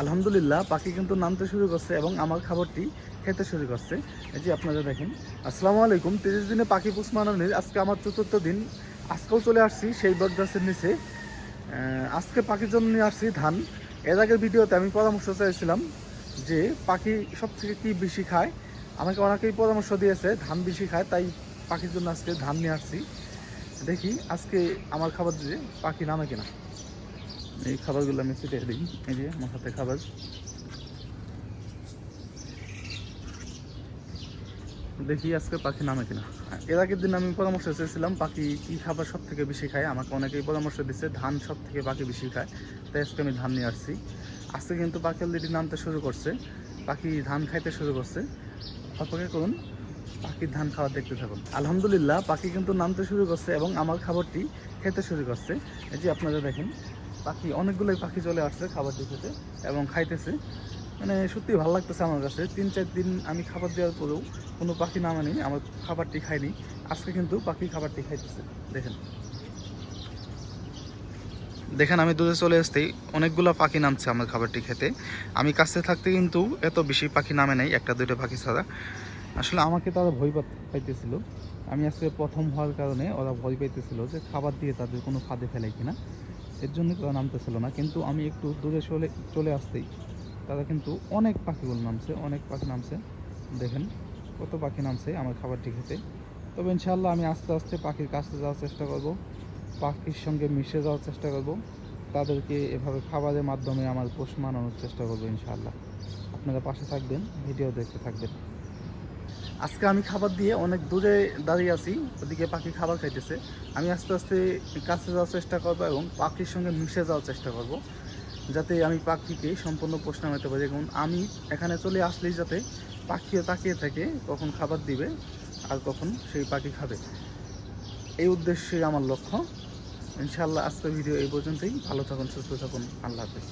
আলহামদুলিল্লাহ পাখি কিন্তু নামতে শুরু করছে এবং আমার খাবারটি খেতে শুরু করছে। এই যে আপনারা দেখেন। আসসালামু আলাইকুম। 30 দিনে পাখি পুষ মানানোর আজকে আমার চতুর্থ দিন। আজকেও চলে আসছি সেই বট গাছের নিচে। আজকে পাখির জন্য নিয়ে আসছি ধান। এর আগের ভিডিওতে আমি পরামর্শ চাইছিলাম যে পাখি সব থেকে কী বেশি খায়। আমাকে অনেকেই পরামর্শ দিয়েছে ধান বেশি খায়, তাই পাখির জন্য আজকে ধান নিয়ে আসছি। দেখি আজকে আমার খাবার দিয়ে পাখি নামে কিনা। এই খাবারগুলো আমি ছিটিয়ে দিই। এই যে আমার হাতে খাবার। দেখি আজকে পাখি নামে কিনা। এর আগের দিন আমি পরামর্শ চেয়েছিলাম পাখি কী খাবার সব থেকে বেশি খায়। আমাকে অনেকেই পরামর্শ দিচ্ছে ধান সব থেকে পাখি বেশি খায়, তাই আজকে আমি ধান নিয়ে আসছি। আজকে কিন্তু পাখি অলরেডি নামতে শুরু করছে, পাখি ধান খাইতে শুরু করছে। অপেক্ষা করুন, পাখির ধান খাওয়া দেখতে থাকুন। আলহামদুলিল্লাহ পাখি কিন্তু নামতে শুরু করছে এবং আমার খাবারটি খেতে শুরু করছে। এই যে আপনারা দেখেন, পাখি অনেকগুলোই পাখি চলে আসছে খাবারটি খেতে এবং খাইতেছে। মানে সত্যি ভালো লাগতেছে আমার কাছে। 3-4 দিন আমি খাবার দেওয়ার পরেও কোনো পাখি নামেনি, আমার খাবারটি খায়নি। আজকে কিন্তু পাখি খাবারটি খাইতেছে। দেখেন দেখেন আমি দূরে চলে আসতেই অনেকগুলো পাখি নামছে আমার খাবারটি খেতে। আমি কাছে থাকতে কিন্তু এত বেশি পাখি নামে নাই, একটা দুটো পাখি ছাড়া। আসলে আমাকে তারা ভয় পাইতেছিল। আমি আজকে প্রথম হওয়ার কারণে ওরা ভয় পাইতেছিল যে খাবার দিয়ে তাদের কোনো ফাঁদে ফেলে কিনা, এর জন্য তারা নামতেছিল না। কিন্তু আমি একটু দূরে চলে আসতেই তারা কিন্তু অনেক পাখিগুলো নামছে, অনেক পাখি নামছে। দেখেন কত পাখি নামছে আমার খাবারটি খেতে। তবে ইনশাআল্লাহ আমি আস্তে আস্তে পাখির কাছে যাওয়ার চেষ্টা করব, পাখির সঙ্গে মিশে যাওয়ার চেষ্টা করব, তাদেরকে এভাবে খাবারের মাধ্যমে আমার পোষ মানানোর চেষ্টা করবো ইনশাআল্লাহ। আপনারা পাশে থাকবেন, ভিডিও দেখতে থাকবেন। আজকে আমি খাবার দিয়ে অনেক দূরে দাঁড়িয়ে আছি, ওদিকে পাখি খাবার খাইতেছে। আমি আস্তে আস্তে কাছে যাওয়ার চেষ্টা করবো এবং পাখির সঙ্গে মিশে যাওয়ার চেষ্টা করব, যাতে আমি পাখিকে সম্পূর্ণ পোষ নামাতে পারি। এবং আমি এখানে চলে আসলেই যাতে পাখিও তাকিয়ে থাকে কখন খাবার দিবে আর কখন সেই পাখি খাবে, এই উদ্দেশ্যে আমার লক্ষ্য। ইনশাআল্লাহ আজকের ভিডিও এই পর্যন্তই। ভালো থাকুন, সুস্থ থাকুন, আল্লাহ হাফেজ।